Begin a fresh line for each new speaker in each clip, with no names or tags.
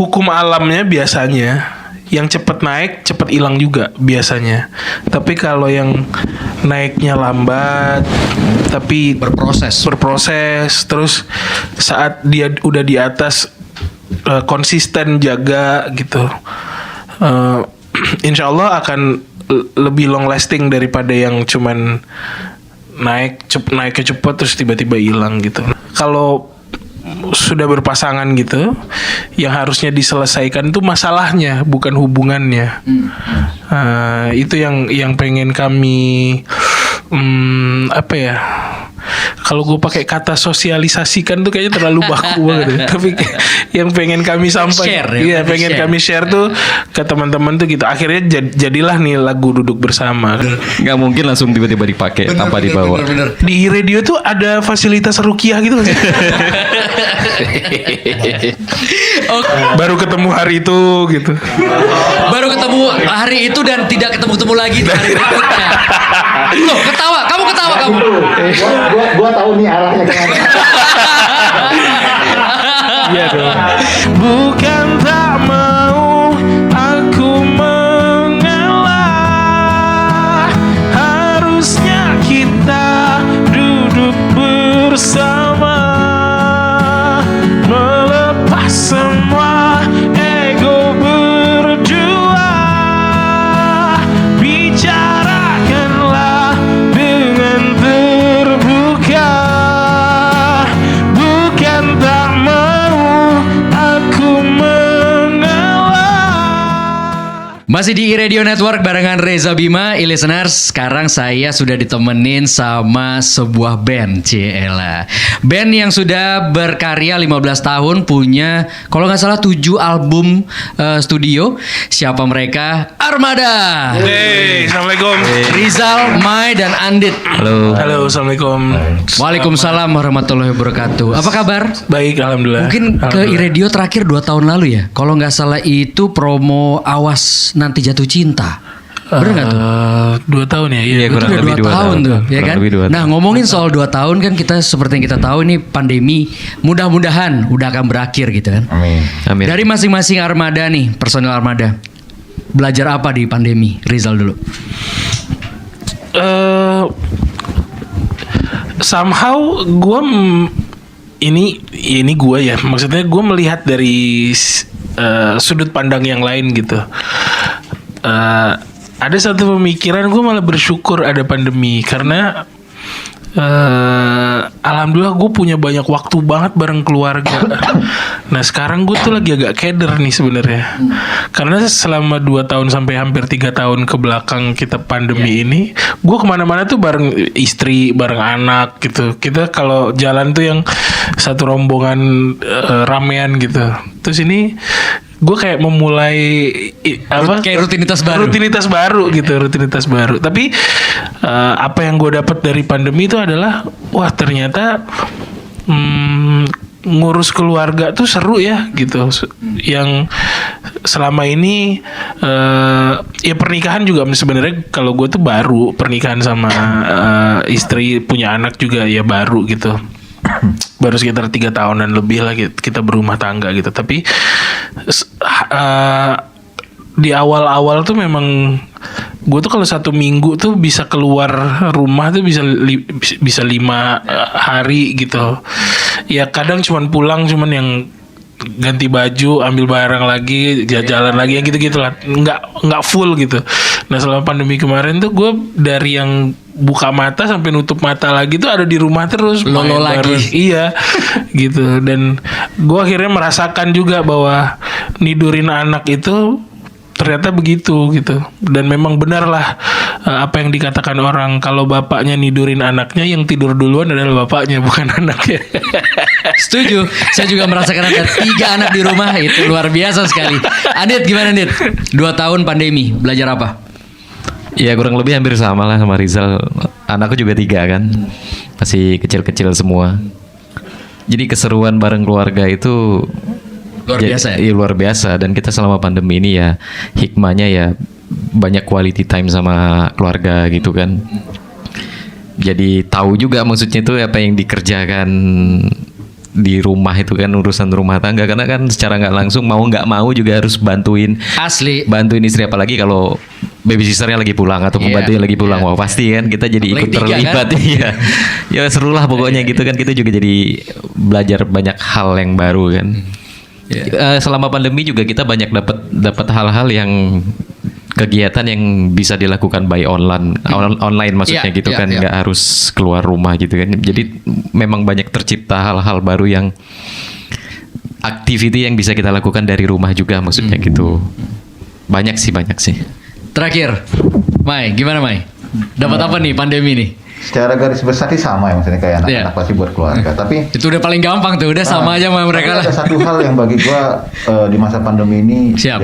hukum alamnya biasanya yang cepet naik cepet hilang juga biasanya. Tapi kalau yang naiknya lambat tapi
Berproses.
terus saat dia udah di atas konsisten jaga gitu, insya Allah akan lebih long lasting daripada yang cuman naiknya cepet terus tiba-tiba hilang gitu. Kalau sudah berpasangan gitu, yang harusnya diselesaikan itu masalahnya, bukan hubungannya. Itu yang pengen kami apa ya? Kalau gue pakai kata sosialisasikan tuh kayaknya terlalu baku banget. Tapi yang pengen kami sampaikan, pengen kami share tuh ke teman-teman tuh gitu. Akhirnya jadilah nih lagu Duduk Bersama.
Nggak mungkin langsung tiba-tiba dipakai tanpa dibawa.
Di radio tuh ada fasilitas rukiah gitu kan? Baru ketemu hari itu gitu.
Baru ketemu hari itu dan tidak ketemu-temu lagi di hari berikutnya. Loh, ketawa, kamu.
Gua tahu nih arahnya kemana.
Iya dong. Bukan tak mau aku mengalah, harusnya kita duduk bersama, melepas semua ego berdua, bicarakanlah dengan terbuka. Bukan tak mau aku mengalah.
Masih di iRadio Network barengan Reza Bima, listeners. Sekarang saya sudah ditemenin sama sebuah band, Ciela. Band yang sudah berkarya 15 tahun, punya kalau nggak salah 7 album studio. Siapa mereka? Armada.
Hey, assalamualaikum.
Rizal, Mai, dan Andit.
Halo.
Halo, assalamualaikum.
Waalaikumsalam warahmatullahi wabarakatuh. Apa kabar?
Baik, alhamdulillah.
Mungkin ke iRadio terakhir 2 tahun lalu ya. Kalau nggak salah itu promo Awas Nanti Jatuh Cinta. Bener nggak tuh?
2 tahun ya? Iya,
Kurang
Udah
lebih
2 tahun tuh, ya
Kurang
kan?
lebih 2
Nah,
tahun.
ngomongin soal 2 tahun kan, kita seperti yang kita tahu ini pandemi mudah-mudahan udah akan berakhir gitu kan.
Amin.
Dari masing-masing armada nih, personil armada, belajar apa di pandemi? Rizal dulu.
Somehow gue ini gue ya, maksudnya gue melihat dari sudut pandang yang lain gitu. Ada satu pemikiran, gue malah bersyukur ada pandemi karena alhamdulillah gue punya banyak waktu banget bareng keluarga. Nah sekarang gue tuh lagi agak keder nih sebenarnya, karena selama 2 tahun sampai hampir 3 tahun ke belakang kita pandemi ini, gue kemana-mana tuh bareng istri, bareng anak gitu. Kita kalau jalan tuh yang satu rombongan ramean gitu. Terus ini gue kayak memulai
Kayak rutinitas baru
rutinitas baru. Tapi apa yang gue dapat dari pandemi itu adalah, wah ternyata ngurus keluarga tuh seru ya gitu. Yang selama ini ya pernikahan juga sebenarnya, kalau gue tuh baru pernikahan sama istri, punya anak juga ya baru gitu. Baru sekitar 3 tahunan lebih lah kita berumah tangga gitu. Tapi di awal-awal tuh memang gue tuh kalau 1 minggu tuh bisa keluar rumah tuh bisa 5 hari gitu. Ya kadang cuman pulang cuman yang ganti baju, ambil barang lagi, jalan lagi, yang gitu-gitu lah. Nggak full gitu. Nah selama pandemi kemarin tuh gue dari yang buka mata sampai nutup mata lagi tuh ada di rumah terus,
Lolo
main
lagi.
bareng. Iya gitu. Dan gue akhirnya merasakan juga bahwa nidurin anak itu ternyata begitu gitu. Dan memang benar lah apa yang dikatakan orang, kalau bapaknya nidurin anaknya, yang tidur duluan adalah bapaknya, bukan anaknya.
Setuju. Saya juga merasakan ada 3 anak di rumah. Itu luar biasa sekali. Andit, gimana Andit? 2 tahun pandemi, belajar apa?
Ya kurang lebih hampir sama lah sama Rizal. Anakku juga 3 kan, masih kecil-kecil semua. Jadi keseruan bareng keluarga itu
Luar biasa ya?
Iya luar biasa. Dan kita selama pandemi ini ya hikmahnya ya banyak quality time sama keluarga gitu kan. Jadi tahu juga maksudnya itu apa yang dikerjakan di rumah itu kan urusan rumah tangga, karena kan secara nggak langsung mau nggak mau juga harus bantuin
Asli.
istri, apalagi kalau baby sisternya lagi pulang atau
Iya,
pembantunya lagi pulang.
iya.
Wah pasti kan kita jadi
Apalagi
ikut
tiga,
terlibat.
kan?
Iya. Ya seru lah pokoknya gitu kan, kita juga jadi belajar banyak hal yang baru kan. Selama pandemi juga kita banyak dapat hal-hal yang kegiatan yang bisa dilakukan by online maksudnya
Iya,
gitu
iya,
kan,
iya.
nggak harus keluar rumah gitu kan. Jadi memang banyak tercipta hal-hal baru yang activity yang bisa kita lakukan dari rumah juga maksudnya gitu. Banyak sih.
Terakhir, Mai, gimana Mai? Dapat apa nih pandemi nih?
Secara garis besar sih sama ya, maksudnya kayak anak-anak
Iya.
pasti buat keluarga. Tapi
Itu udah paling gampang tuh, udah sama aja sama mereka
tapi
lah.
ada satu hal yang bagi gua di masa pandemi ini
Siap.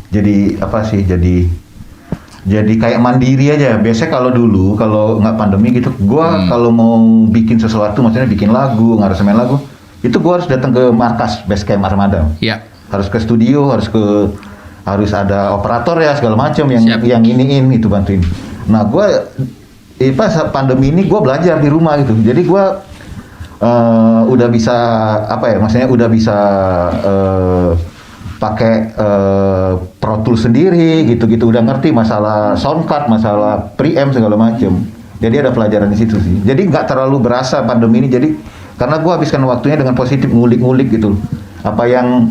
jadi apa sih? Jadi kayak mandiri aja. Biasanya kalau dulu kalau nggak pandemi gitu, gua kalau mau bikin sesuatu, maksudnya bikin lagu, ngaransemen lagu, itu gua harus datang ke markas base camp Armada.
Ya.
Harus ke studio, harus ada operator ya segala macam
Siap.
yang iniin itu bantuin. Nah, gua pas pandemi ini gue belajar di rumah gitu. Jadi gue udah bisa apa ya? Maksudnya udah bisa pakai Pro Tools sendiri gitu-gitu. Udah ngerti masalah sound card, masalah preamp segala macam. Jadi ada pelajaran di situ sih. Jadi nggak terlalu berasa pandemi ini. Jadi karena gue habiskan waktunya dengan positif, ngulik-ngulik gitu. Apa yang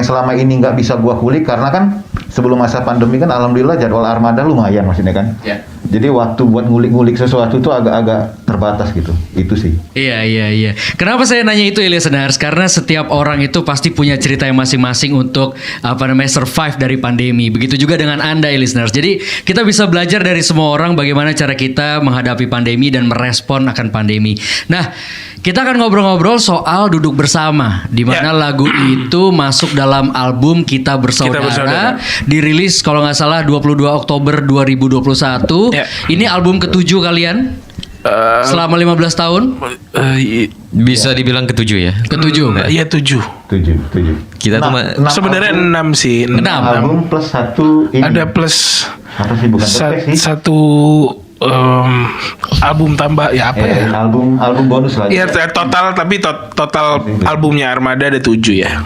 selama ini nggak bisa gue kulik, karena kan sebelum masa pandemi kan alhamdulillah jadwal Armada lumayan maksudnya kan.
Ya.
Jadi waktu buat ngulik-ngulik sesuatu itu agak-agak terbatas gitu. Itu sih.
Iya. Kenapa saya nanya itu, listeners? Karena setiap orang itu pasti punya cerita yang masing-masing untuk survive dari pandemi. Begitu juga dengan Anda, listeners. Jadi kita bisa belajar dari semua orang bagaimana cara kita menghadapi pandemi dan merespon akan pandemi. Nah, kita akan ngobrol-ngobrol soal duduk bersama, di mana lagu itu masuk dalam album Kita Bersaudara, dirilis kalau nggak salah 22 Oktober 2021.
Ya.
Ini album ke-7 kalian selama 15 tahun.
Bisa dibilang ketujuh ya.
Ke-7.
Iya 7.
7.
Kita tuh
Sebenarnya 6 sih.
6.
album plus satu ini.
Ada plus
Apa sih, bukan topik sih?
satu album tambah ya apa ya?
album bonus lagi.
Iya total, tapi total albumnya Armada ada 7 ya.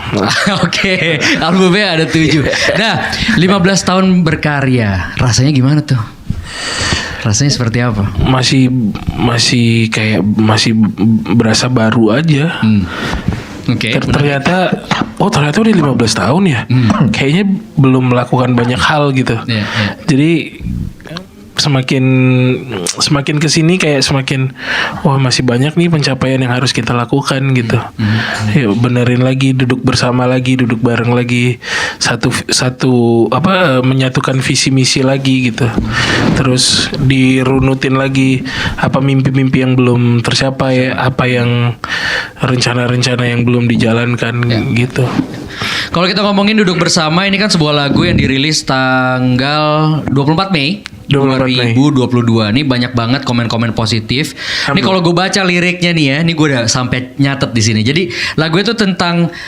Oke, albumnya ada 7. Nah, 15 tahun berkarya, rasanya gimana tuh? Rasanya seperti apa?
Masih kayak masih berasa baru aja.
Oke.
Ternyata udah 15 tahun ya. Kayaknya belum melakukan banyak hal gitu.
Iya.
Jadi semakin kesini kayak semakin wah masih banyak nih pencapaian yang harus kita lakukan gitu. Ya benerin lagi, duduk bersama lagi, duduk bareng lagi, satu menyatukan visi misi lagi gitu. Terus dirunutin lagi apa mimpi-mimpi yang belum tercapai, apa yang rencana-rencana yang belum dijalankan gitu.
Kalau kita ngomongin duduk bersama, ini kan sebuah lagu yang dirilis tanggal 24 Mei 2022. Ini banyak banget komen-komen positif. Ini kalau gue baca liriknya nih ya, ini gue udah sampai nyatet di sini. Jadi lagu itu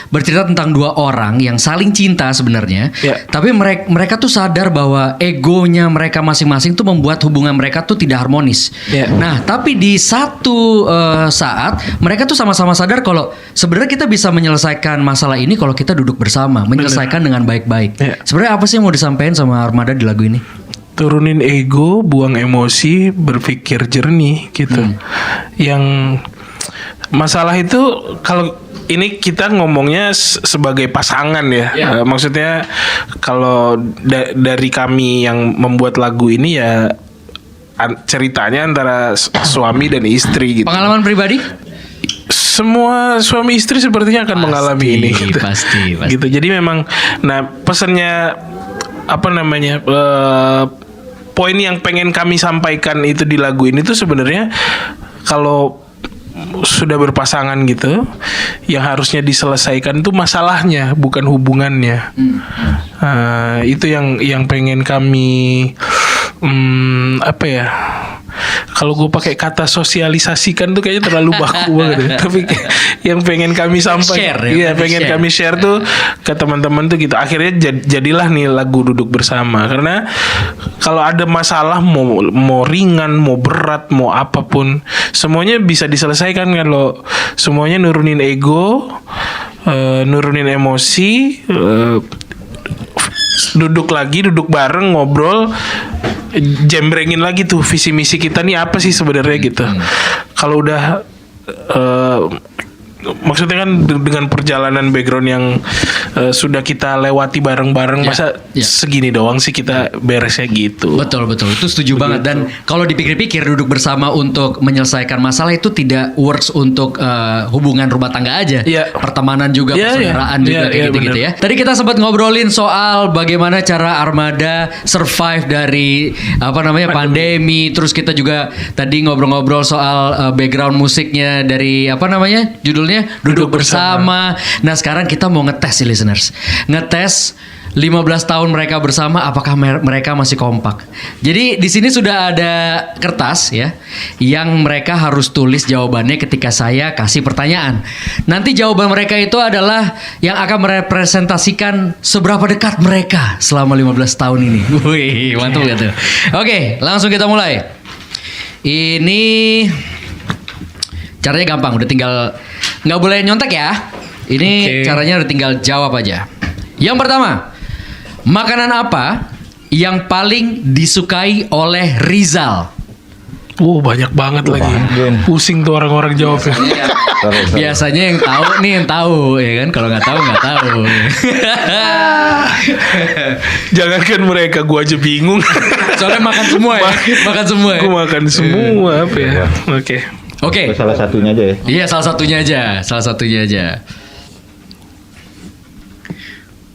bercerita tentang dua orang yang saling cinta sebenarnya.
Ya.
Tapi mereka tuh sadar bahwa egonya mereka masing-masing tuh membuat hubungan mereka tuh tidak harmonis.
Ya.
Nah, tapi di satu saat mereka tuh sama-sama sadar kalau sebenarnya kita bisa menyelesaikan masalah ini kalau kita duduk bersama, menyelesaikan dengan baik-baik.
Ya.
Sebenarnya apa sih yang mau disampaikan sama Armada di lagu ini?
Turunin ego, buang emosi, berpikir jernih gitu. Yang masalah itu kalau ini kita ngomongnya sebagai pasangan ya. Maksudnya kalau dari kami yang membuat lagu ini ya ceritanya antara suami dan istri gitu.
Pengalaman pribadi?
Semua suami istri sepertinya akan mengalami ini gitu.
Pasti.
Gitu. Jadi memang pesannya poin yang pengen kami sampaikan itu di lagu ini tuh sebenarnya kalau sudah berpasangan gitu, yang harusnya diselesaikan tuh masalahnya bukan hubungannya. Itu yang pengen kami apa ya? Kalau gue pakai kata sosialisasikan tuh kayaknya terlalu baku banget ya. Tapi yang pengen kami sampaikan,
Share ya,
pengen
share.
kami share tuh ke teman-teman tuh gitu. Akhirnya jadilah nih lagu Duduk Bersama. Karena kalau ada masalah mau ringan, mau berat, mau apapun, semuanya bisa diselesaikan kalau semuanya nurunin ego, nurunin emosi, duduk bareng ngobrol, jembrengin lagi tuh visi misi kita nih apa sih sebenarnya gitu. Kalau udah maksudnya kan dengan perjalanan background yang sudah kita lewati bareng-bareng, masa segini doang sih kita beresnya gitu.
Betul itu setuju banget. Dan kalau dipikir-pikir duduk bersama untuk menyelesaikan masalah itu tidak works untuk hubungan rumah tangga aja,
Iya.
pertemanan juga,
Iya,
persaudaraan
iya.
juga
Iya,
kayak
iya,
gitu-gitu
bener.
ya. Tadi kita sempat ngobrolin soal bagaimana cara Armada survive dari pandemi. Terus kita juga tadi ngobrol-ngobrol soal background musiknya dari judulnya Duduk Bersama. Nah sekarang kita mau ngetes sih listeners, ngetes 15 tahun mereka bersama, apakah mereka masih kompak. Jadi di sini sudah ada kertas ya, yang mereka harus tulis jawabannya ketika saya kasih pertanyaan. Nanti jawaban mereka itu adalah yang akan merepresentasikan seberapa dekat mereka selama 15 tahun ini. Wih, mantap gak tuh? Oke, langsung kita mulai. Ini caranya gampang, udah tinggal, nggak boleh nyontek ya. Ini caranya udah tinggal jawab aja. Yang pertama, makanan apa yang paling disukai oleh Rizal?
Banyak banget lagi. Pusing tuh orang-orang jawabnya.
Biasanya yang tahu nih yang tahu ya kan. Kalau nggak tahu nggak tahu.
Jangankan mereka, gua aja bingung.
Soalnya makan semua ya. Makan semua ya.
Gua makan semua apa ya? Oke.
Salah satunya aja ya.
Iya, salah satunya aja.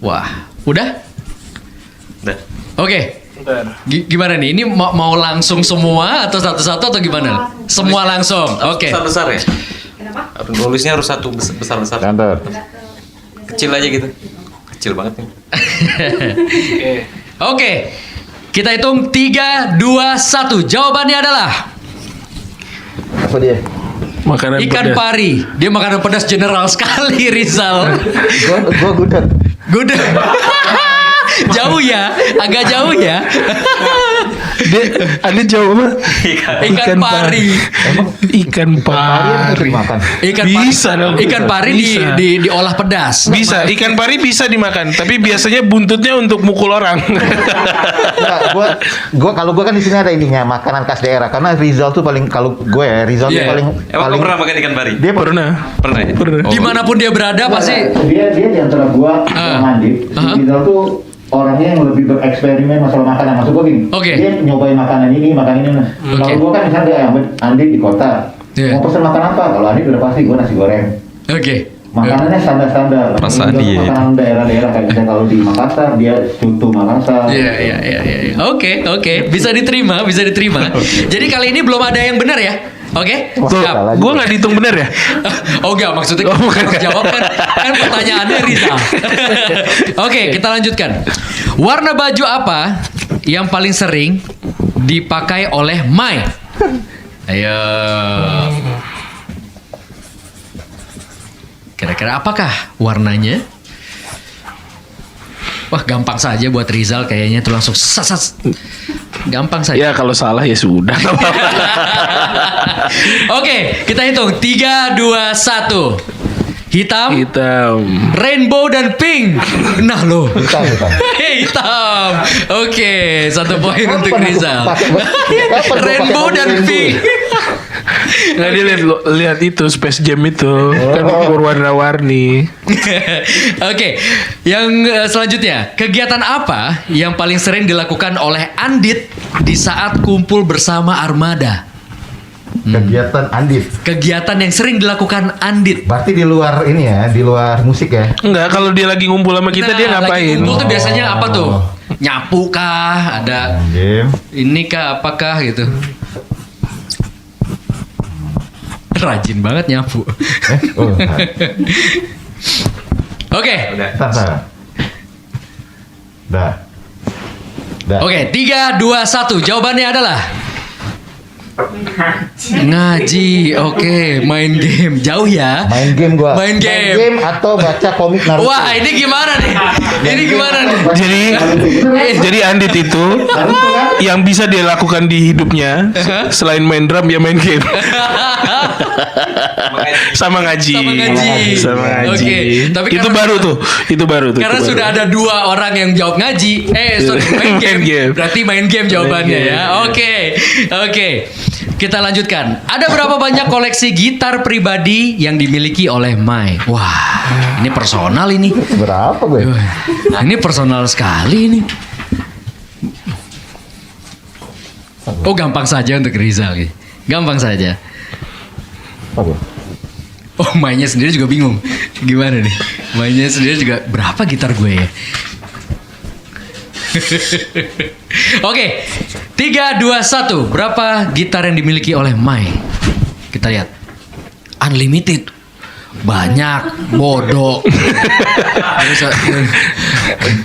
Wah, udah?
Udah.
Oke. Gimana nih? Ini mau langsung semua atau satu-satu atau gimana? Semua langsung. Oke.
Besar ya. Kenapa? Nulisnya harus satu besar.
Santar.
Kecil aja gitu. Kecil banget nih.
Oke. Kita hitung 3, 2, 1. Jawabannya adalah
Apa dia?
Makanan
ikan
pedas.
pari. Dia makanan pedas general sekali, Rizal.
Gua gudeg.
Gudeg. Jauh ya, agak jauh ya.
Ada jawaban
Ikan pari.
Ikan pari.
Makan.
Ikan
Bisa
pari,
dong.
ikan pari
Bisa.
diolah pedas.
Bisa, ikan pari bisa dimakan, tapi biasanya buntutnya untuk mukul orang.
Enggak, gua kalau gua kan di sini ada ininya makanan khas daerah karena Rizal tuh paling kalau gue ya Rizal tuh
Iya.
paling
Emang kau pernah makan ikan pari?
dia
Pernah.
Pernah ya?
Pernah.
Dimanapun dia berada pasti.
dia di antara gua sama Andit, Rizal tuh orangnya yang lebih bereksperimen masalah makanan. Maksud gua gini,
Oke.
dia nyobain makanan ini. Kalau gua kan misalnya Andit di kota,
Iya.
mau pesen makan apa? Kalau Andit udah pasti gua nasi goreng.
Oke.
Makanannya standar-standar.
Perasaan
Rizal tuh
dia.
makanan daerah-daerah kayak misalnya kalau di Makassar dia soto Makassar.
Iya. Oke. Bisa diterima. Jadi kali ini belum ada yang benar ya. Oke.
Wah,
Siap.
salah
Gue
juga.
nggak dihitung bener ya?
Oh enggak, maksudnya
Oh, bukan.
harus jawab kan pertanyaannya Rizal. Oke, kita lanjutkan. Warna baju apa yang paling sering dipakai oleh Mai? Ayo. Kira-kira apakah warnanya? Wah, gampang saja buat Rizal kayaknya tuh langsung sas. Gampang saja.
Ya kalau salah ya sudah.
Oke, kita hitung 3, 2, 1. Hitam,
Hitam.
rainbow dan pink. Nah lo.
Hitam.
Hitam. Oke, 1 poin untuk
Kapan aku
Rizal.
pakai- kapan gua
Rainbow
pakai
dan
rainbow?
pink.
Nggak dia lihat itu Space Jam itu kan berwarna-warni.
Oke, yang selanjutnya, kegiatan apa yang paling sering dilakukan oleh Andit di saat kumpul bersama Armada?
Kegiatan Andit.
Kegiatan yang sering dilakukan Andit.
Berarti di luar ini ya, di luar musik ya.
Enggak, kalau dia lagi ngumpul sama kita dia
Nah, lagi
ngapain?
kumpul tuh biasanya apa tuh? Nyapu kah? Ada
Game.
ini kah? Apakah gitu? Rajin banget nyapu.
Oh,
Oke.
Udah.
Tar. Dah. Dah.
Oke, 3, 2, 1. Jawabannya adalah ngaji. Oke, main game. Jauh ya.
Main game gua.
Main game.
Main game atau baca komik Naruto.
Wah, ini gimana nih? Ini gimana nih?
Jadi Andit itu yang bisa dia lakukan di hidupnya selain main drum ya main game. Sama ngaji.
Sama ngaji.
Sama ngaji.
Oke, tapi
itu
karena-
baru tuh. Itu baru tuh.
Karena
itu
sudah
baru.
ada 2 orang yang jawab ngaji. Sorry, main game.
Main game.
Berarti main game jawabannya
Main game.
ya. Oke. Kita lanjutkan. Ada berapa banyak koleksi gitar pribadi yang dimiliki oleh Mai? Wah, ini personal ini.
Berapa gue?
Ini personal sekali ini. Oh, gampang saja untuk Rizal. Gampang saja.
Apa gue?
Oh, mainnya sendiri juga bingung. Gimana nih? Mainnya sendiri juga berapa gitar gue ya? Oke, 3, 2, 1. Berapa gitar yang dimiliki oleh Mai? Kita lihat. Unlimited. Banyak, bodoh.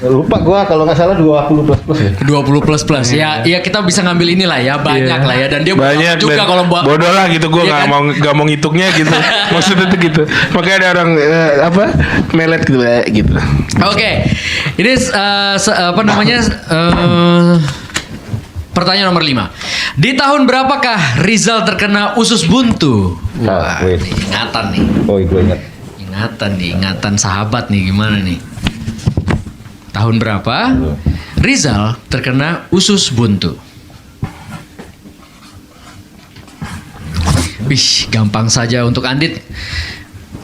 Lupa gua kalau nggak salah 20 plus ya.
20 plus. Ya kita bisa ngambil inilah ya, banyak
Iya.
lah ya. Dan dia
banyak
juga
dan
kalau buat
bodoh lah gitu. Gue
Iya
nggak
kan?
mau ngitungnya gitu. Maksudnya tuh gitu. Makanya ada orang melet gitu gitu.
Oke, ini apa namanya? Pertanyaan nomor 5. Di tahun berapakah Rizal terkena usus buntu? Wah,
wait.
ini ingatan nih.
Oh, gue ingat.
Ingatan sahabat nih, gimana nih? Tahun berapa Rizal terkena usus buntu? Wih, gampang saja untuk Andit.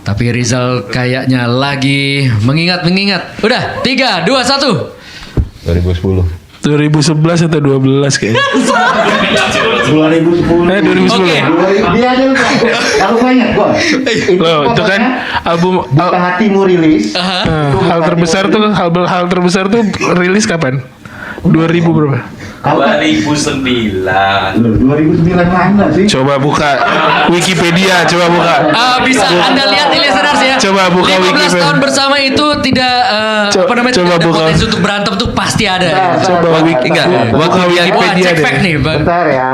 Tapi Rizal kayaknya lagi mengingat-mengingat. Udah, 3, 2, 1.
2010.
2011 atau 12 kayaknya.
2010.
2010.
Oke.
Dia aja lupa. Kalau gue ingat gua.
Loh, itu kan album
Buka Hatimu rilis.
hal terbesar tuh hal terbesar tuh rilis kapan? 2000 berapa?
2009.
Loh, 2009 mana sih?
Coba buka Wikipedia, coba buka.
Bisa Anda lihat di listeners ya.
Coba buka
15
Wikipedia.
tahun bersama itu tidak
Co-
apa namanya?
coba
Tidak ada
buka.
potensi untuk berantem tuh pasti ada.
Coba
Enggak,
buka
waktu dia
Wah,
Wikipedia
cek
deh.
fact nih, Bang.
Bentar ya.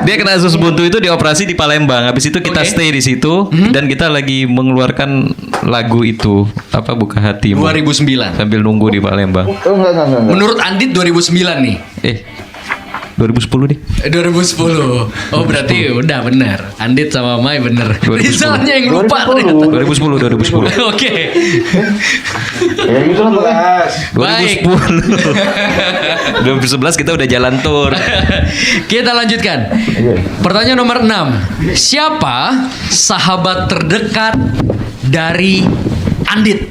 Dia kena usus buntu itu dioperasi di Palembang. Habis itu kita
Oke.
stay di situ dan kita lagi mengeluarkan lagu itu apa Buka Hatimu
2009.
sambil nunggu di Palembang.
Oh, enggak.
Menurut Andit 2009 nih.
2010 deh.
2010. Oh, berarti udah benar. Andit sama Mai bener.
2010.
Rizalnya yang lupa
2010.
ternyata.
2010.
Oke.
Ya gitu lah.
2010. 2011 kita udah jalan tour.
Kita lanjutkan. Pertanyaan nomor 6. Siapa sahabat terdekat dari Andit?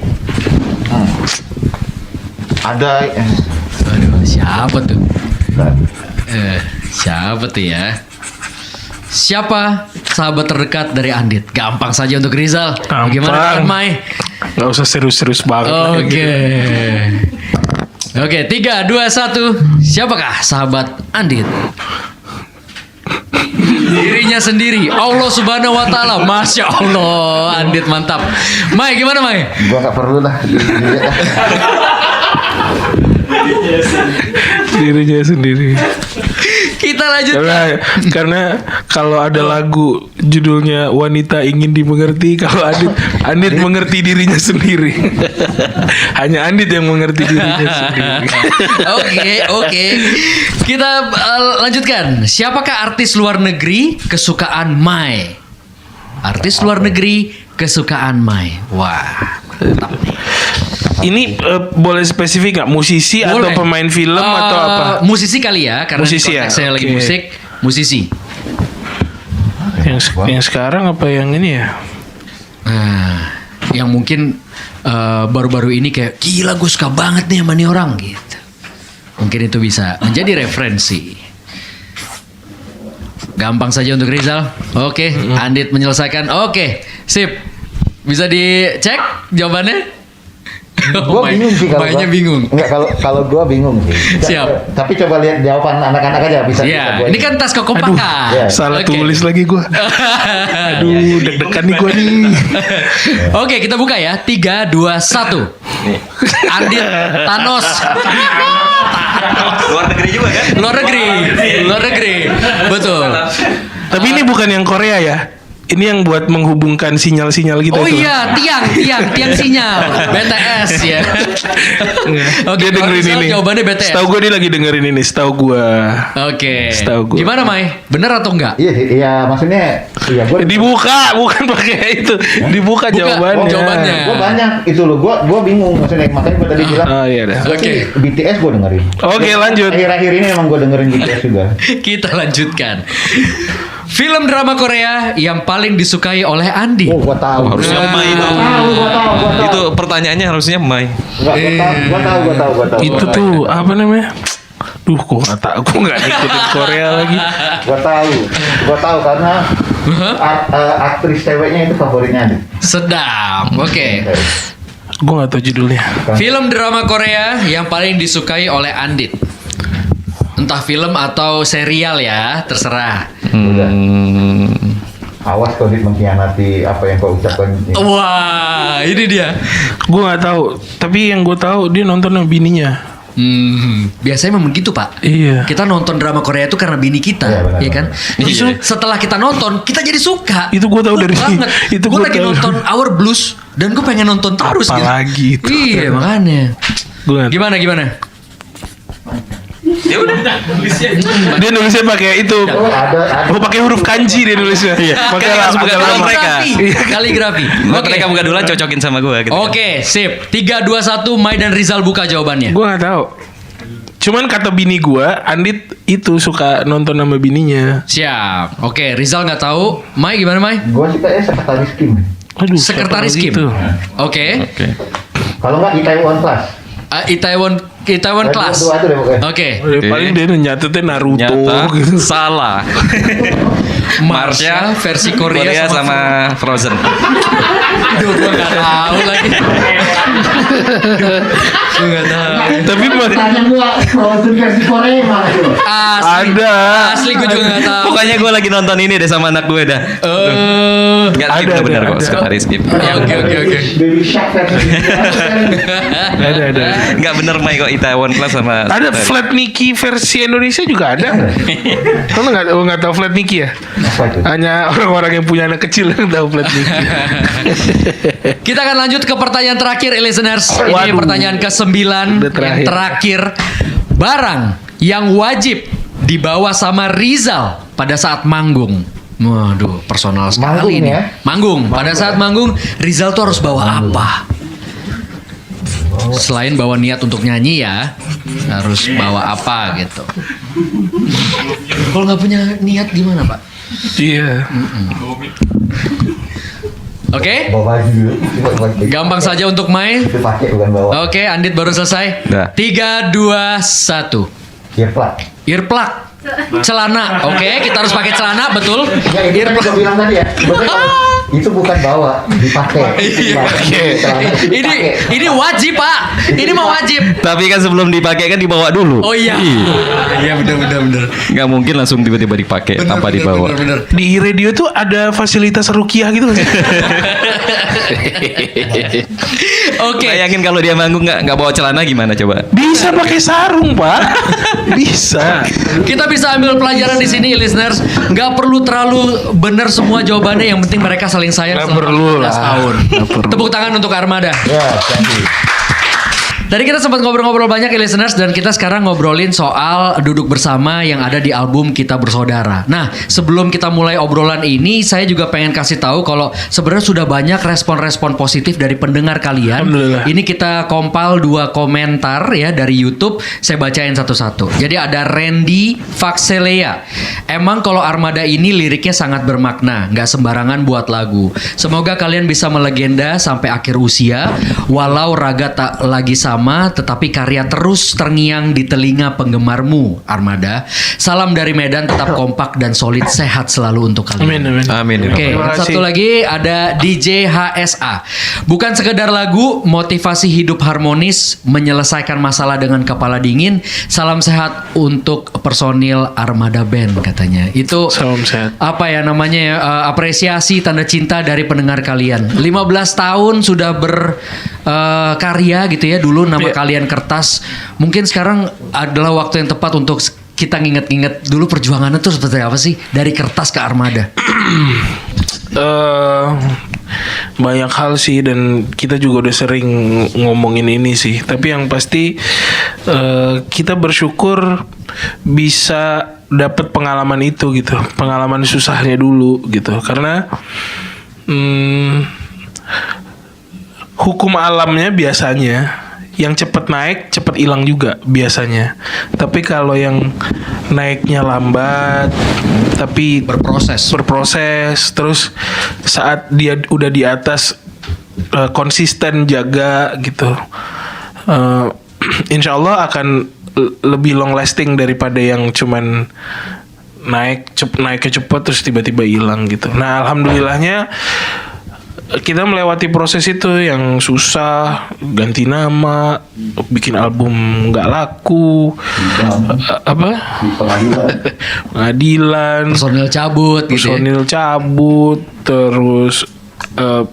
Ada.
Aduh, siapa tuh? Siapa tuh ya? Siapa sahabat terdekat dari Andit? Gampang saja untuk Rizal.
Gampang.
Bagaimana dengan Mai?
Nggak usah serius-serius banget.
Oke, 3, 2, 1. Siapakah sahabat Andit? Dirinya sendiri. Allah Subhanahu wa taala. Masya Allah, Andit mantap. Mai, gimana Mai?
Gua nggak perlu lah.
Dirinya sendiri.
Kita lanjut.
Karena kalau ada lagu judulnya Wanita Ingin Dimengerti, kalau Andit mengerti dirinya sendiri. Hanya Andit yang mengerti dirinya sendiri.
Oke. Kita lanjutkan. Siapakah artis luar negeri kesukaan Mai? Artis luar negeri kesukaan Mai. Wah, mantap nih.
Ini boleh spesifik nggak? Musisi
Boleh.
atau pemain film atau apa?
Musisi kali ya, karena
Musisi ya?
konteksnya lagi
Oke.
musik. Musisi.
Yang sekarang apa yang ini ya?
Nah, yang mungkin baru-baru ini kayak gila gue suka banget nih sama nih orang gitu. Mungkin itu bisa menjadi referensi. Gampang saja untuk Rizal. Oke, Andit menyelesaikan. Oke, sip. Bisa dicek jawabannya?
Gue bingung sih kalau
Mainnya
gua.
bingung.
Enggak, kalau gue bingung sih.
Siap.
Tapi coba lihat jawaban anak-anak aja bisa.
Iya,
gua
ini kan tes kekompakan.
Iya.
Salah
Oke.
tulis lagi gua. Aduh, deg-degan nih gua nih.
Oke, kita buka ya. 3, 2, 1. Andit Thanos.
Luar negeri juga kan?
Luar negeri. Betul.
Tapi ini bukan yang Korea ya. Ini yang buat menghubungkan sinyal-sinyal gitu.
Oh
itu.
iya, tiang sinyal. BTS ya.
Dia dengerin
Rizal
ini.
Jawabannya BTS.
Setahu gue dia lagi dengerin ini. Setahu gue.
Oke.
Setahu gua.
Gimana, Mai? Bener atau enggak?
Iya, maksudnya iya gue
Dibuka, bukan pakai itu. Dibuka jawabannya.
jawabannya.
Gue banyak itu loh, gue bingung maksudnya, makanya gue tadi bilang
Oh iya dah.
Oke.
BTS gue dengerin.
Oke, lanjut.
Akhir-akhir ini emang gue dengerin BTS juga.
Kita lanjutkan. Film drama Korea yang paling disukai oleh Andi.
Oh, gue tahu.
Harusnya Mai itu.
Gue tahu.
Itu pertanyaannya harusnya Mai.
Gue tahu.
Itu tuh apa namanya? Duh, kok nggak tahu? Gue nggak ngikutin Korea lagi.
Gue tahu karena aktris ceweknya itu favoritnya nih.
Sedang. Oke.
Gue nggak tahu judulnya.
Film drama Korea yang paling disukai oleh Andit. Entah film atau serial ya, terserah.
Awas kau mengkhianati apa yang kau ucapkan.
Wah, ini dia.
Gue nggak tahu. Tapi yang gue tahu dia nonton sama bininya.
Biasanya memang gitu, Pak.
Iya.
Kita nonton drama Korea itu karena bini kita,
Iya, benar,
ya kan?
benar.
Justru setelah kita nonton, kita jadi suka.
Itu gua tahu dari-
banget.
itu
Gue
gua
lagi
tahu.
nonton Our Blues dan gue pengen nonton terus.
Apalagi
gitu.
itu.
Iya, makanya.
Gua nggak-
Gimana?
Ya udah nulisnya.
Dia nulisnya pakai itu.
Ada.
Oh, pakai huruf kanji dia nulisnya. Pakai
Kan langsung buka
pakai
nama
lama.
mereka.
Kaligrafi.
Oke. Mereka buka duluan cocokin sama gue gitu.
Oke, sip. 3, 2, 1, Mai dan Rizal buka jawabannya.
Gue nggak tahu. Cuman kata bini gue, Andit itu suka nonton sama bininya.
Siap. Oke, Rizal nggak tahu. Mai gimana, Mai?
Gue suka sekretaris Kim.
Aduh,
Sekretaris
siapa
Kim.
lagi tuh?
Oke.
Oke.
Kalau nggak Itaewon Class.
Itaewon Class.
Dua itu deh pokoknya.
Oke.
Paling dia nyatetnya Naruto
Nyata
gitu.
salah.
Marsha versi Korea,
sama Frozen.
Aduh, gue nggak tahu lagi. Gue nggak tahu.
Tapi
Tanya gue Frozen versi Korea mana tuh?
Asli.
Ada.
Asli gue juga nggak tahu.
Pokoknya gue lagi nonton ini deh sama anak gue dah. Enggak
Ada,
skip benar
ada,
kok
ada.
sekretaris skip.
Oke.
Baby Shark versi
ada.
Enggak bener Mai kok Itaewon Class sama
Ada Flat Mickey versi Indonesia juga ada. Kamu nggak tahu Flat Mickey ya?
apa itu?
Hanya orang-orang yang punya anak kecil yang tahu Flat Mickey.
Kita akan lanjut ke pertanyaan terakhir, listeners. Ini
Waduh.
pertanyaan ke-9
Udah
yang terakhir. Barang yang wajib dibawa sama Rizal pada saat manggung. Waduh, personal sekali
Manggung
nih.
ya?
Manggung. Pada saat manggung, Rizal tuh harus bawa apa? Selain bawa niat untuk nyanyi ya, harus bawa apa gitu. Kalau nggak punya niat gimana, Pak?
Iya.
Oke?
Bawa baju.
Gampang saja untuk main.
Itu pakai bukan bawa.
Oke, Andit baru selesai.
Dah.
3, 2, 1.
Earplug.
Earplug. Celana. Oke, kita harus pakai celana, betul.
Ya ini kan gue bilang tadi ya. Sebenarnya kalau itu bukan bawa, dipakai.
Ini wajib, Pak. Ini mah wajib.
Tapi kan sebelum dipakai kan dibawa dulu.
Oh iya. Iya benar.
Nggak mungkin langsung tiba-tiba dipakai tanpa dibawa.
Bener.
Di radio tuh ada fasilitas rukiah gitu nggak sih?
Oke.
Bayangin kalau dia manggung nggak bawa celana gimana coba?
Bisa pakai sarung, Pak. Bisa.
Kita bisa ambil pelajaran di sini, listeners. Nggak perlu terlalu benar semua jawabannya. Yang penting mereka saling sayang
Nggak
selama
perlu
14
lah.
tahun.
Nggak perlu.
Tepuk tangan untuk Armada.
Ya, thank you.
Tadi kita sempat ngobrol-ngobrol banyak ya listeners, dan kita sekarang ngobrolin soal duduk bersama yang ada di album Kita Bersaudara. Nah, sebelum kita mulai obrolan ini, saya juga pengen kasih tahu kalau sebenarnya sudah banyak respon-respon positif dari pendengar kalian.
Alhamdulillah.
Ini kita kompal 2 komentar ya dari YouTube, saya bacain satu-satu. Jadi ada Randy Faxelea. Emang kalau Armada ini liriknya sangat bermakna, nggak sembarangan buat lagu. Semoga kalian bisa melegenda sampai akhir usia, walau raga tak lagi sama, tetapi karya terus terngiang di telinga penggemarmu, Armada. Salam dari Medan, tetap kompak dan solid, sehat selalu untuk kalian.
Amin.
Amin.
Oke,
Terima kasih.
satu lagi ada DJ HSA. Bukan sekedar lagu, motivasi hidup harmonis, menyelesaikan masalah dengan kepala dingin. Salam sehat untuk personil Armada Band katanya. Itu
Salam sehat.
apa ya namanya ya, apresiasi tanda cinta dari pendengar kalian. 15 tahun sudah berkarya gitu ya dulu walaupun nama
Iya.
kalian Kertas, mungkin sekarang adalah waktu yang tepat untuk kita nginget-nginget dulu perjuangannya tuh seperti apa sih dari Kertas ke Armada.
Banyak hal sih, dan kita juga udah sering ngomongin ini sih. Tapi yang pasti kita bersyukur bisa dapat pengalaman itu gitu, pengalaman susahnya dulu gitu. Karena hukum alamnya biasanya yang cepat naik cepat hilang juga biasanya. Tapi kalau yang naiknya lambat tapi
Berproses.
terus saat dia udah di atas konsisten jaga gitu, insya Allah akan lebih long lasting daripada yang cuman naiknya cepet terus tiba-tiba hilang gitu. Nah, alhamdulillahnya kita melewati proses itu yang susah, ganti nama, bikin album nggak laku,
Di
pengadilan,
Personil cabut gitu. Ya.
personil cabut, terus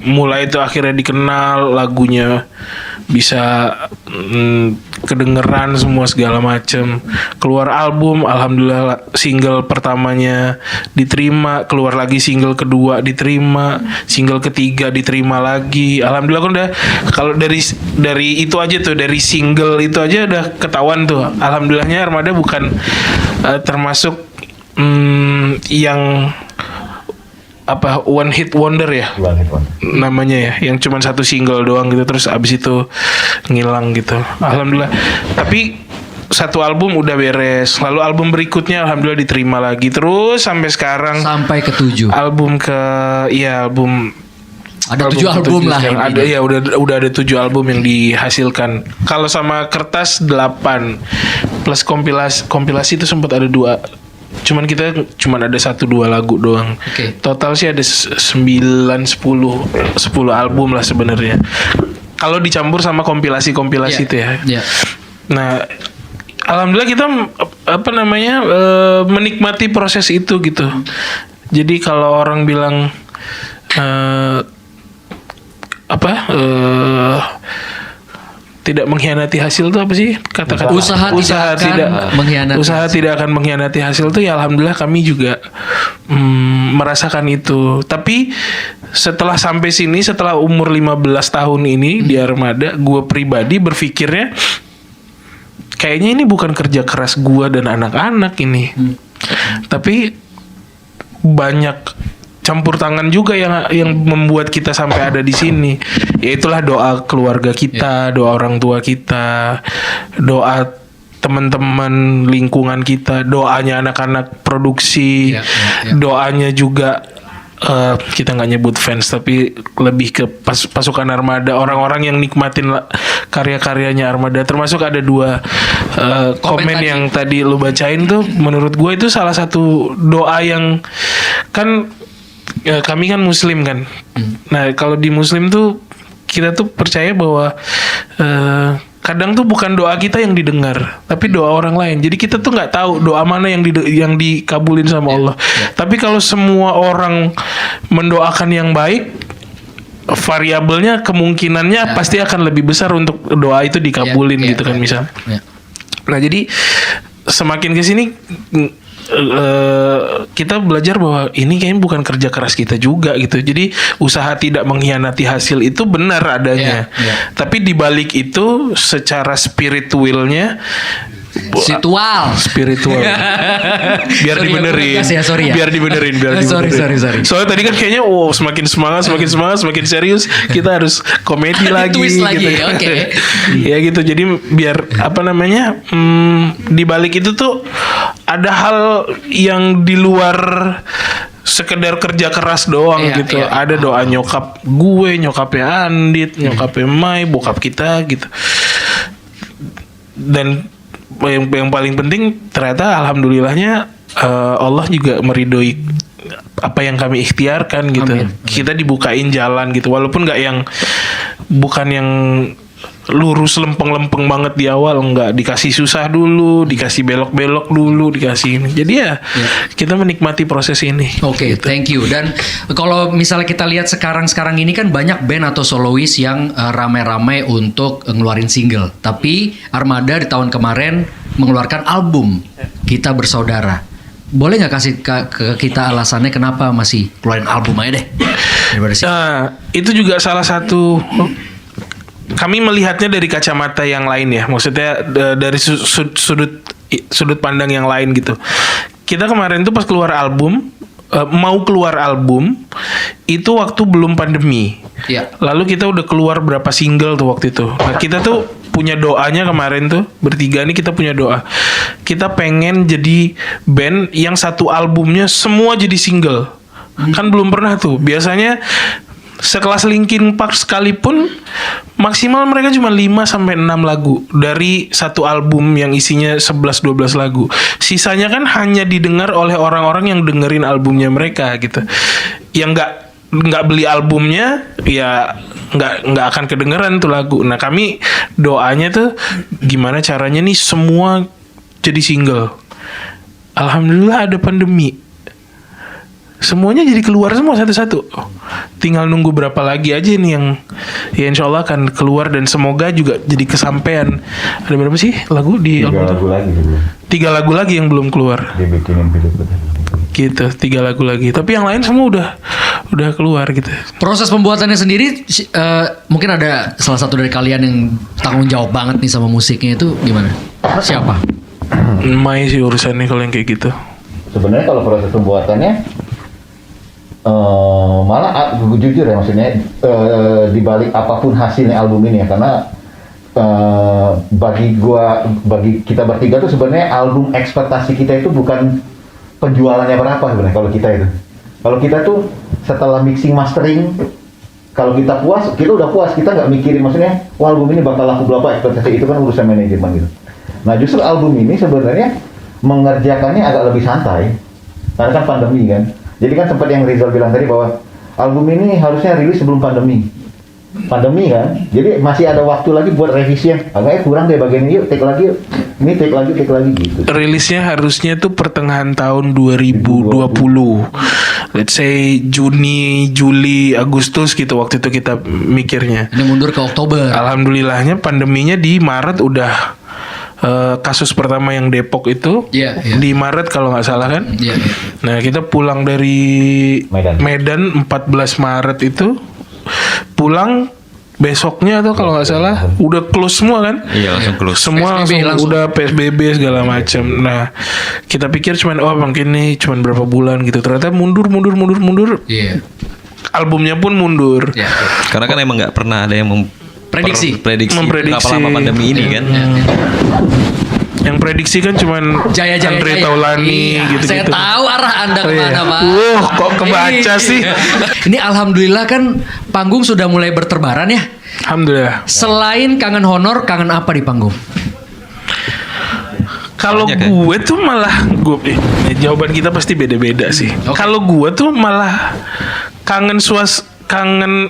mulai itu akhirnya dikenal, lagunya bisa kedengeran semua segala macem. Keluar album, alhamdulillah single pertamanya diterima, keluar lagi single kedua diterima, single ketiga diterima lagi. Alhamdulillah kan udah, kalau dari itu aja tuh, dari single itu aja udah ketahuan tuh. Alhamdulillahnya Armada bukan termasuk yang apa one hit wonder ya namanya ya, yang cuma satu single doang gitu terus abis itu ngilang gitu. Alhamdulillah. Tapi satu album udah beres, lalu album berikutnya alhamdulillah diterima lagi, terus sampai sekarang
Sampai ke 7.
album
Ada 7 album lah.
sekarang. Ada
intinya.
ya, udah ada 7 album yang dihasilkan. Kalau sama Kertas 8 plus kompilasi itu sempat ada 2. Cuman kita ada 1-2 lagu doang.
Oke.
Total sih ada 9 10 album lah sebenarnya. Kalau dicampur sama kompilasi-kompilasi
Iya,
itu ya.
iya.
Nah, alhamdulillah kita menikmati proses itu gitu. Jadi kalau orang bilang tidak mengkhianati hasil itu apa sih kata-kata?
Usaha tidak akan mengkhianati
usaha
hasil.
tidak akan mengkhianati hasil tuh ya alhamdulillah kami juga merasakan itu. Tapi setelah sampai sini, setelah umur 15 tahun ini di Armada, gue pribadi berpikirnya kayaknya ini bukan kerja keras gue dan anak-anak ini, tapi banyak campur tangan juga yang membuat kita sampai ada di sini. Yaitulah doa keluarga kita, doa orang tua kita, doa teman-teman lingkungan kita, doanya anak-anak produksi, doanya juga kita nggak nyebut fans tapi lebih ke pasukan Armada, orang-orang yang nikmatin karya-karyanya Armada. Termasuk ada 2 komen
tadi.
yang tadi lu bacain tuh, menurut gue itu salah satu doa yang kan kami kan Muslim kan. Nah kalau di Muslim tuh kita tuh percaya bahwa kadang tuh bukan doa kita yang didengar, tapi doa orang lain. Jadi kita tuh nggak tahu doa mana yang dikabulin sama Allah. Tapi kalau semua orang mendoakan yang baik, variabelnya kemungkinannya pasti akan lebih besar untuk doa itu dikabulin gitu kan misal. Nah jadi semakin kesini kita belajar bahwa ini kayaknya bukan kerja keras kita juga gitu. Jadi usaha tidak mengkhianati hasil itu benar adanya. Tapi dibalik itu secara spiritualnya spiritual. Biar
Sorry,
dibenerin.
aku tegas ya, sorry ya.
Biar dibenerin.
Sorry.
Soalnya tadi kan kayaknya semakin semangat, semakin serius. Kita harus komedi lagi.
Twist lagi,
gitu.
oke.
Ya gitu. Jadi biar di balik itu tuh ada hal yang di luar sekedar kerja keras doang gitu. Ada doa nyokap gue, nyokapnya Andit, nyokapnya Mai, bokap kita gitu. Dan yang paling penting ternyata alhamdulillahnya Allah juga meridhoi apa yang kami ikhtiarkan gitu. Kita dibukain jalan gitu, walaupun bukan yang lurus lempeng-lempeng banget di awal, enggak, dikasih susah dulu, dikasih belok-belok dulu, dikasih ini. Jadi ya kita menikmati proses ini.
Oke, thank you. Dan kalau misalnya kita lihat sekarang ini kan banyak band atau solois yang rame-rame untuk ngeluarin single. Tapi Armada di tahun kemarin mengeluarkan album Kita Bersaudara. Boleh nggak kasih ke kita alasannya kenapa masih keluarin album aja deh? Daripada sih.
Itu juga salah satu, kami melihatnya dari kacamata yang lain ya, maksudnya dari sudut pandang yang lain gitu. Kita kemarin tuh pas keluar album, mau keluar album itu waktu belum pandemi.
Iya.
Lalu kita udah keluar berapa single tuh waktu itu. Nah, kita tuh punya doanya kemarin tuh, bertiga nih kita punya doa. Kita pengen jadi band yang satu albumnya semua jadi single. Kan belum pernah tuh. Biasanya sekelas Linkin Park sekalipun maksimal mereka cuma 5 sampai 6 lagu dari satu album yang isinya 11-12 lagu. Sisanya kan hanya didengar oleh orang-orang yang dengerin albumnya mereka gitu. Yang nggak beli albumnya ya nggak akan kedengeran tuh lagu. Nah, kami doanya tuh gimana caranya nih semua jadi single. Alhamdulillah ada pandemi. Semuanya jadi keluar semua satu-satu. Tinggal nunggu berapa lagi aja nih yang ya insya Allah akan keluar dan semoga juga jadi kesampaian. Ada berapa sih lagu di
3
album itu?
lagu lagi dulu.
3 lagu lagi yang belum keluar.
Dibikinin video
Gitu, 3 lagu lagi. Tapi yang lain semua udah keluar gitu.
Proses pembuatannya sendiri mungkin ada salah satu dari kalian yang tanggung jawab banget nih sama musiknya, itu gimana? Siapa?
Mai sih urusannya kalau yang kayak gitu.
Sebenarnya kalau proses pembuatannya malah jujur ya, maksudnya dibalik apapun hasilnya album ini ya, karena bagi kita bertiga tuh sebenarnya album ekspektasi kita itu bukan penjualannya berapa sebenarnya. Kalau kita tuh setelah mixing mastering, kalau kita puas, kita udah puas, kita nggak mikirin maksudnya wah album ini bakal laku berapa, ekspektasi itu kan urusan manajemen gitu. Nah, justru album ini sebenarnya mengerjakannya agak lebih santai karena kan pandemi kan. Jadi kan sempat yang Rizal bilang tadi bahwa album ini harusnya rilis sebelum pandemi kan, jadi masih ada waktu lagi buat revisi yang agaknya kurang deh bagian ini, yuk take lagi yuk, ini take lagi gitu.
Rilisnya harusnya tuh pertengahan tahun 2020. Let's say Juni, Juli, Agustus gitu waktu itu kita mikirnya.
Ini mundur ke Oktober.
Alhamdulillahnya pandeminya di Maret udah kasus pertama yang Depok itu di Maret kalau nggak salah kan. Nah, kita pulang dari Medan 14 Maret itu, pulang besoknya atau kalau nggak salah udah close semua kan.
Iya, langsung close.
Semua langsung udah PSBB segala macam. Nah, kita pikir cuman mungkin nih cuman berapa bulan gitu. Ternyata mundur.
Iya.
Albumnya pun mundur.
Karena kan emang nggak pernah ada yang
Prediksi.
berapa lama pandemi ini kan.
Yang prediksi kan cuman
Jaya.
Andre Taulani gitu-gitu.
Saya tahu arah Anda kemana, Pak.
Kok kebaca sih?
Ini alhamdulillah kan panggung sudah mulai berterbaran ya.
Alhamdulillah.
Selain Kangen Honor, kangen apa di panggung?
Kalau gue tuh malah jawaban kita pasti beda-beda sih. Kalau gue tuh malah kangen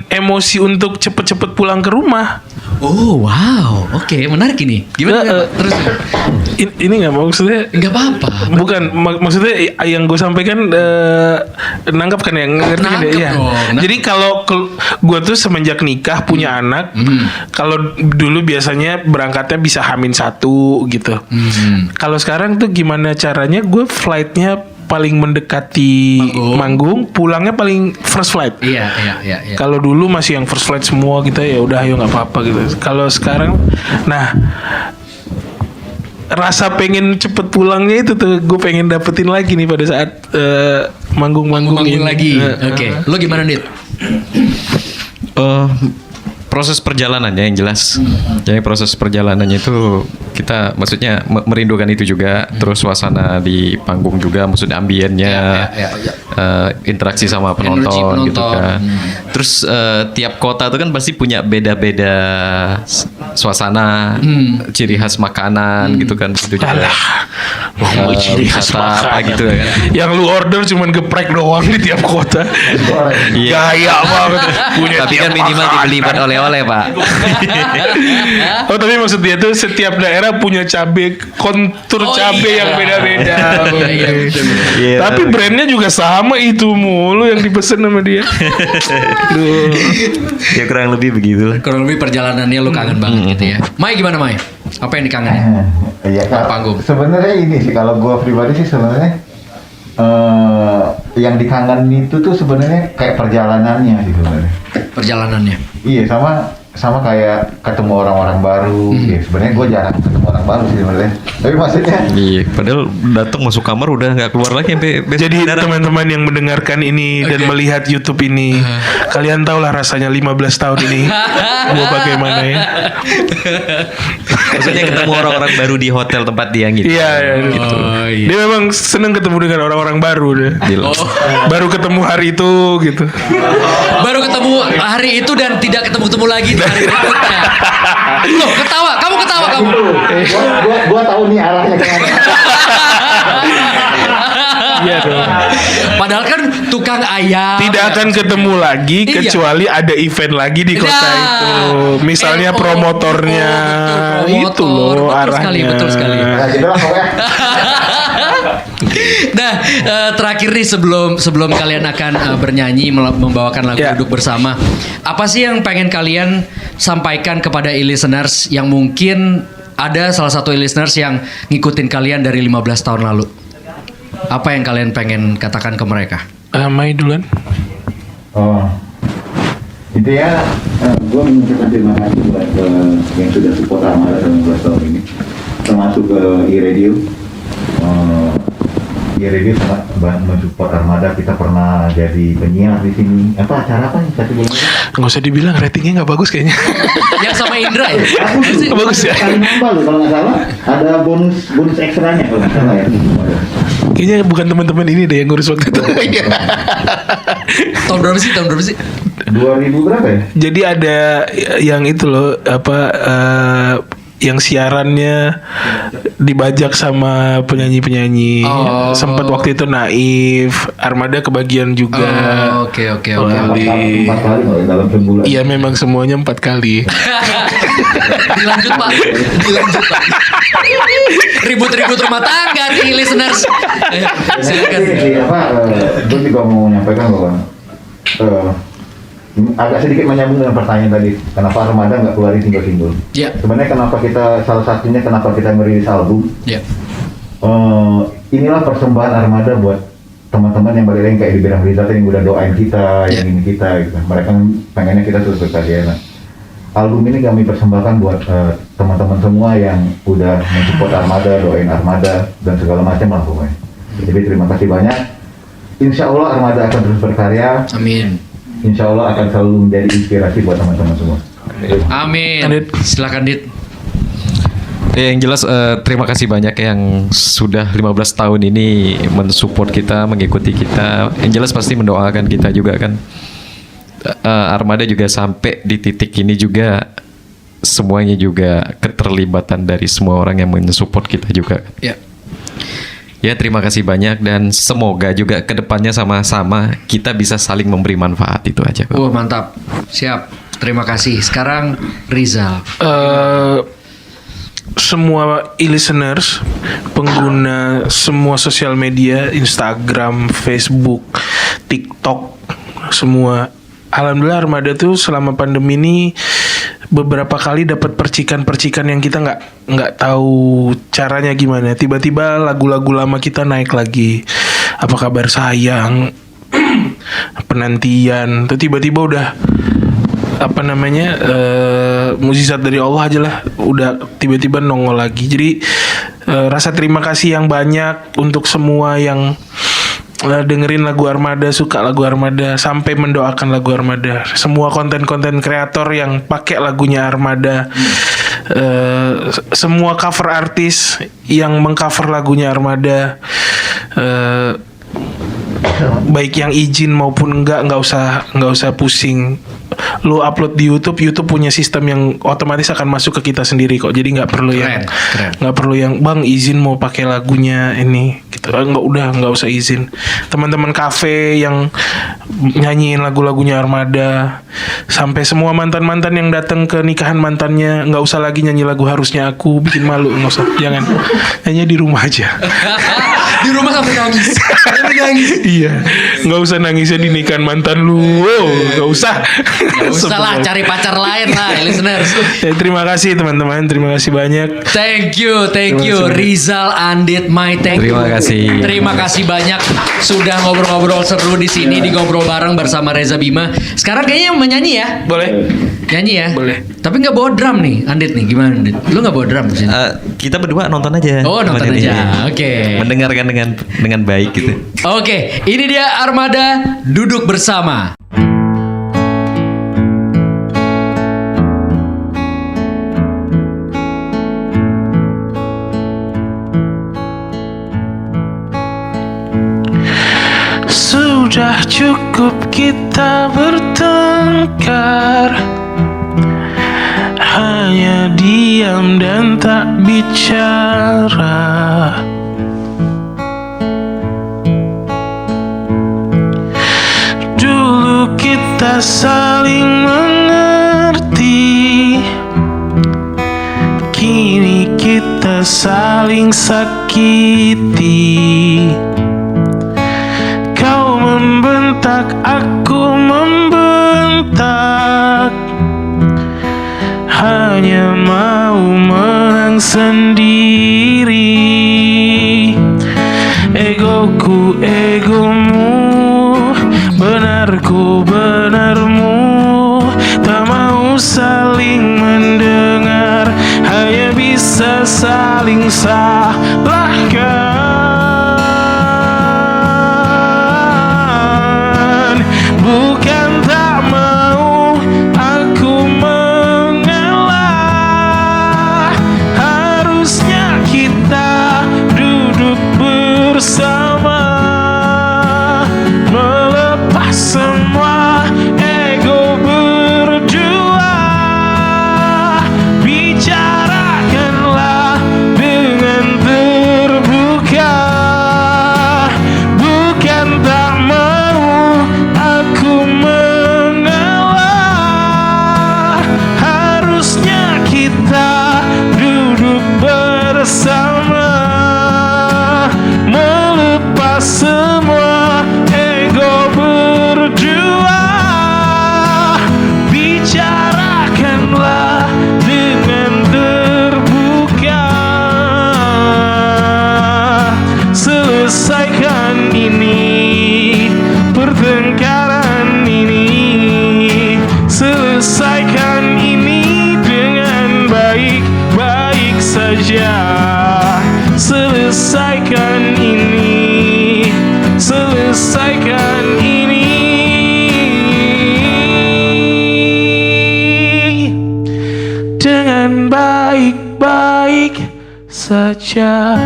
emosi untuk cepet-cepet pulang ke rumah.
Oh wow, oke, menarik ini. Gimana? Terus
ini nggak maksudnya?
Nggak apa-apa.
Bukan maksudnya yang gue sampaikan nangkap kan ya, ngerti kan ya? Jadi kalau gue tuh semenjak nikah punya anak, kalau dulu biasanya berangkatnya bisa H-1 gitu. Kalau sekarang tuh gimana caranya? Gue flightnya paling mendekati manggung, pulangnya paling first flight.
Iya.
Kalau dulu masih yang first flight semua kita ya udah ayo nggak apa-apa gitu. Kalau sekarang, nah rasa pengen cepet pulangnya itu tuh gue pengen dapetin lagi nih pada saat manggung-manggung ini
lagi. Oke. Lo gimana, Dit?
Proses perjalanannya yang jelas. Jadi proses perjalanannya itu kita maksudnya merindukan itu juga. Terus suasana di panggung juga, maksudnya ambiennya, interaksi sama penonton, gitu kan. Terus tiap kota itu kan pasti punya beda-beda suasana, ciri khas makanan gitu kan. Itu juga
Ngomong ciri khas
wisata apa
makanan.
gitu kan.
Yang lu order cuman geprek doang di tiap kota.
Iya.
Gaya banget. Punya
Tapi
tiap
kan minimal
makanan.
dibeli buat oleh-oleh, Pak.
Oh, tapi maksud dia tuh setiap daerah punya cabe, kontur
Oh,
cabe
iya.
yang beda-beda.
Iya, betul.
Iya.
Tapi brandnya juga sama, itu mulu yang dipesen sama dia. Duh.
Ya kurang lebih begitu.
Kurang lebih perjalanannya lu kangen banget gitu ya. Mai gimana Mai? Apa yang dikangenin?
Iya,
Panggung.
sebenarnya ini sih kalau gua pribadi sih sebenarnya yang dikangenin itu tuh sebenarnya kayak perjalanannya sih sebenarnya.
Perjalanannya.
Iya, sama kayak ketemu orang-orang baru. Ya, sebenarnya gue jarang ketemu orang baru sih sebenarnya. Tapi maksudnya
Iya, padahal datang masuk kamar udah nggak keluar lagi sampai besok.
Jadi teman-teman yang mendengarkan ini dan melihat YouTube ini, kalian tahulah rasanya 15 tahun ini gua bagaimana ya.
Maksudnya ketemu orang-orang baru di hotel tempat dia gitu.
Iya, iya, gitu.
Oh, iya.
Dia memang senang ketemu dengan orang-orang baru deh.
Gila.
Baru ketemu hari itu gitu.
Baru ketemu hari itu dan tidak ketemu-temu lagi di hari berikutnya. Loh, kamu ketawa kamu.
gua tahu nih arahnya kemana.
Iya dong.
Padahal kan tukang ayam.
Tidak akan ketemu lagi
Iya.
kecuali ada event lagi di kota
Nah.
itu. Misalnya promotornya,
betul,
itu
promotor.
loh
Betul
arahnya.
sekali, betul sekali.
Nah, gitu lah pokoknya.
Nah, terakhir nih sebelum kalian akan bernyanyi membawakan lagu
Ya.
Duduk Bersama, apa sih yang pengen kalian sampaikan kepada e-listeners yang mungkin ada salah satu e-listeners yang ngikutin kalian dari 15 tahun lalu? Apa yang kalian pengen katakan ke mereka?
Mai duluan.
Oh, itu ya, gue mengucapkan terima kasih buat yang sudah support Armada selama 12 tahun ini, termasuk ke e-radio. E-radio sangat mensupport Armada. Kita pernah jadi penyiar di sini. Apa acara apa nih? Satu bulan ini?
Nggak usah dibilang, ratingnya nggak bagus kayaknya.
Yang sama Indra ya?
Bagus ya.
Kali nambah loh kalau nggak salah. Ada bonus ekstranya kalau nggak salah ya.
Kayaknya bukan teman-teman ini deh yang ngurus waktu itu.
Tahun berapa sih?
2000 berapa ya?
Jadi ada yang itu loh, apa yang siarannya dibajak sama penyanyi-penyanyi.
Oh.
Sempat waktu itu Naif, Armada kebagian juga.
Oh, oke.
Kali.
4 kali loh dalam sebulan.
Iya, memang semuanya 4 kali.
Dilanjut Pak. Ribut-ribut rumah tangga nih listeners. Silakan.
Gue juga mau menyampaikan bahwa agak sedikit menyambung dengan pertanyaan tadi, kenapa Armada nggak keluarin single-single?
Ya.
Sebenarnya salah satunya kenapa kita merilis album?
Ya.
Inilah persembahan Armada buat teman-teman yang balik lagi kayak di Bidang Berita yang udah doain kita, yang ini kita, gitu. Mereka pengennya kita terus berkarya. Nah, album ini kami persembahkan buat teman-teman semua yang udah mensupport Armada, doain Armada dan segala macam lah pokoknya. Jadi terima kasih banyak. Insya Allah Armada akan terus berkarya.
Amin.
Insya Allah akan selalu menjadi inspirasi buat teman-teman semua.
Amin.
Dit.
Silakan Dit.
Ya, yang jelas terima kasih banyak yang sudah 15 tahun ini mensupport kita, mengikuti kita. Yang jelas pasti mendoakan kita juga kan. Armada juga sampai di titik ini juga semuanya juga keterlibatan dari semua orang yang mensupport kita juga.
Ya.
Ya, terima kasih banyak dan semoga juga kedepannya sama-sama kita bisa saling memberi manfaat, itu aja. Kok.
Mantap. Siap. Terima kasih. Sekarang Rizal.
Semua e-listeners, pengguna semua sosial media, Instagram, Facebook, TikTok, semua. Alhamdulillah Armada tuh selama pandemi ini beberapa kali dapat percikan-percikan yang kita nggak tahu caranya gimana. Tiba-tiba lagu-lagu lama kita naik lagi. Apa kabar sayang, penantian, tuh tiba-tiba udah apa namanya mukjizat dari Allah aja lah, udah tiba-tiba nongol lagi. Jadi rasa terima kasih yang banyak untuk semua yang dengerin lagu Armada, suka lagu Armada, sampai mendoakan lagu Armada. Semua konten-konten kreator yang pakai lagunya Armada, semua cover artis yang mengcover lagunya Armada, baik yang izin maupun nggak usah pusing. Lu upload di YouTube, YouTube punya sistem yang otomatis akan masuk ke kita sendiri kok. Jadi nggak perlu
Keren.
nggak perlu yang bang izin mau pakai lagunya ini gitu. Nggak usah izin. Teman-teman kafe yang nyanyiin lagu-lagunya Armada, sampai semua mantan-mantan yang datang ke nikahan mantannya nggak usah lagi nyanyi lagu Harusnya Aku, bikin malu, nggak usah, jangan, nyanyi di rumah aja.
Di rumah sampai nangis. Sampai nangis.
Iya, nggak usah nangisnya di nikahan mantan lu, wow, nggak usah.
Gak usah lah, cari pacar lain lah, listeners.
Terima kasih teman-teman, terima kasih banyak.
Thank you
Terima kasih.
Rizal Andit Mai, thank you.
Terima kasih.
Terima kasih banyak sudah ngobrol-ngobrol seru di sini di Ngobrol Bareng bersama Reza Bima. Sekarang kayaknya menyanyi ya?
Boleh?
Nyanyi ya?
Boleh.
Tapi nggak bawa drum nih, Andit nih, gimana Andit? Lu nggak bawa drum di sini?
Kita berdua nonton aja.
Oh, nonton
Teman ini.
aja. Oke.
Mendengarkan dengan baik gitu.
Oke, ini dia Armada Duduk Bersama.
Sudah cukup kita bertengkar, hanya diam dan tak bicara. Dulu kita saling mengerti, kini kita saling sakiti. Kau membentak, aku membentak, hanya mau menang sendiri. Egoku egomu, benarku benarmu, tak mau saling mendengar, hanya bisa saling salahkan. Bukan tak mau aku mengalah, harusnya kita duduk bersama, melepas semua ego berdua, bicarakanlah dengan terbuka. Bukan tak mau aku mengalah, harusnya kita duduk bersama, melepas semua ego berdua, bicarakanlah dengan terbuka. Selesaikan ini, pertengkaran ini, selesaikan ini dengan baik-baik saja. Selesaikan ini, selesaikan ini dengan baik-baik saja.